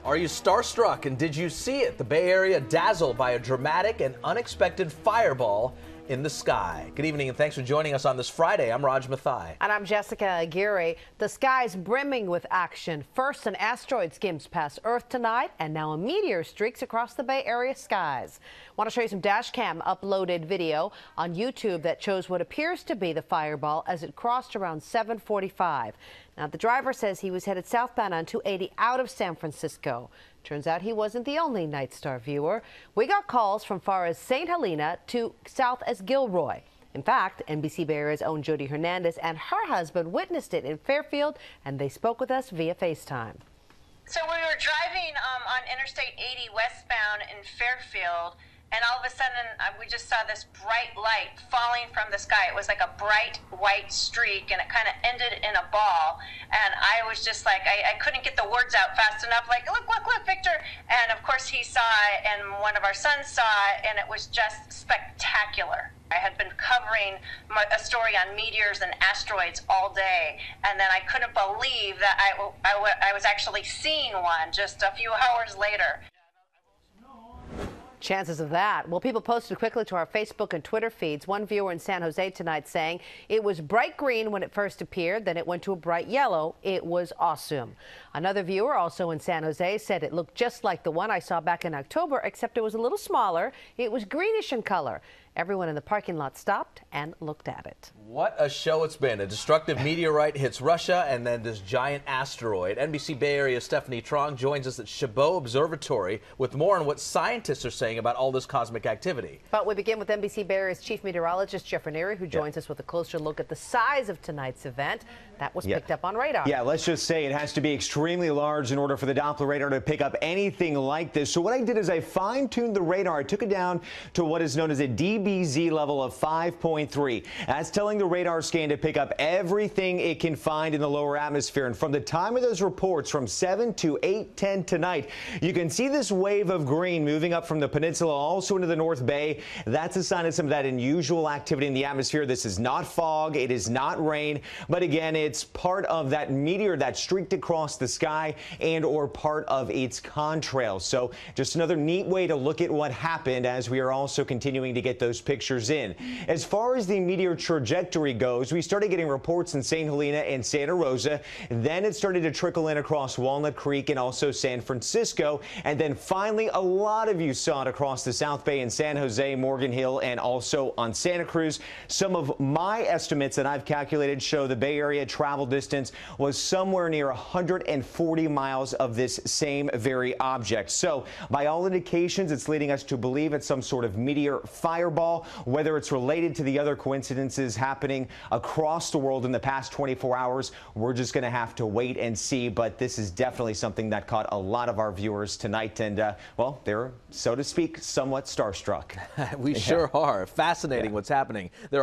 Are you starstruck, and did you see it? The Bay Area dazzled by a dramatic and unexpected fireball in the sky. Good evening and thanks for joining us on this Friday. I'm Raj Mathai. And I'm Jessica Aguirre. The sky's brimming with action. First, an asteroid skims past Earth tonight, and now a meteor streaks across the Bay Area skies. Want to show you some dash cam uploaded video on YouTube that shows what appears to be the fireball as it crossed around 7:45. Now, the driver says he was headed southbound on 280 out of San Francisco. Turns out he wasn't the only Night Star viewer. We got calls from far as St. Helena to south as Gilroy. In fact, NBC Bay Area's own Jody Hernandez and her husband witnessed it in Fairfield, and they spoke with us via FaceTime. So we were driving on Interstate 80 westbound in Fairfield, and all of a sudden we just saw this bright light falling from the sky. It was like a bright white streak, and it kind of ended in a ball. And I was just like, I couldn't get the words out fast enough, like, look, Victor. And of course he saw it, and one of our sons saw it, and it was just spectacular. I had been covering a story on meteors and asteroids all day, and then I couldn't believe that I was actually seeing one just a few hours later. Chances of that? Well, people posted quickly to our Facebook and Twitter feeds. One viewer in San Jose tonight saying it was bright green when it first appeared, then it went to a bright yellow. It was awesome. Another viewer, also in San Jose, said it looked just like the one I saw back in October, except it was a little smaller. It was greenish in color. Everyone in the parking lot stopped and looked at it. What a show it's been. A destructive meteorite hits Russia, and then this giant asteroid. NBC Bay Area Stephanie Trong joins us at Chabot Observatory with more on what scientists are saying about all this cosmic activity. But we begin with NBC Bay Area's chief meteorologist Jeff Ranieri, who joins us with a closer look at the size of tonight's event. That was picked up on radar. Yeah, let's just say it has to be extremely large in order for the Doppler radar to pick up anything like this. So what I did is I fine-tuned the radar. I took it down to what is known as a DBZ level of 5.3. That's telling the radar scan to pick up everything it can find in the lower atmosphere. And from the time of those reports, from 7 to 8:10 tonight, you can see this wave of green moving up from the peninsula also into the North Bay. That's a sign of some of that unusual activity in the atmosphere. This is not fog. It is not rain. But again, it's part of that meteor that streaked across the sky and or part of its contrail. So just another neat way to look at what happened as we are also continuing to get those pictures in. As far as the meteor trajectory goes, we started getting reports in St. Helena and Santa Rosa. Then it started to trickle in across Walnut Creek and also San Francisco. And then finally, a lot of you saw it across the South Bay in San Jose, Morgan Hill, and also on Santa Cruz. Some of my estimates that I've calculated show the Bay Area travel distance was somewhere near 140 miles of this same very object. So by all indications, it's leading us to believe it's some sort of meteor fireball. Whether it's related to the other coincidences happening across the world in the past 24 hours, we're just going to have to wait and see. But this is definitely something that caught a lot of our viewers tonight. And, well, they're, so to speak, somewhat starstruck. We sure are. Fascinating what's happening. There are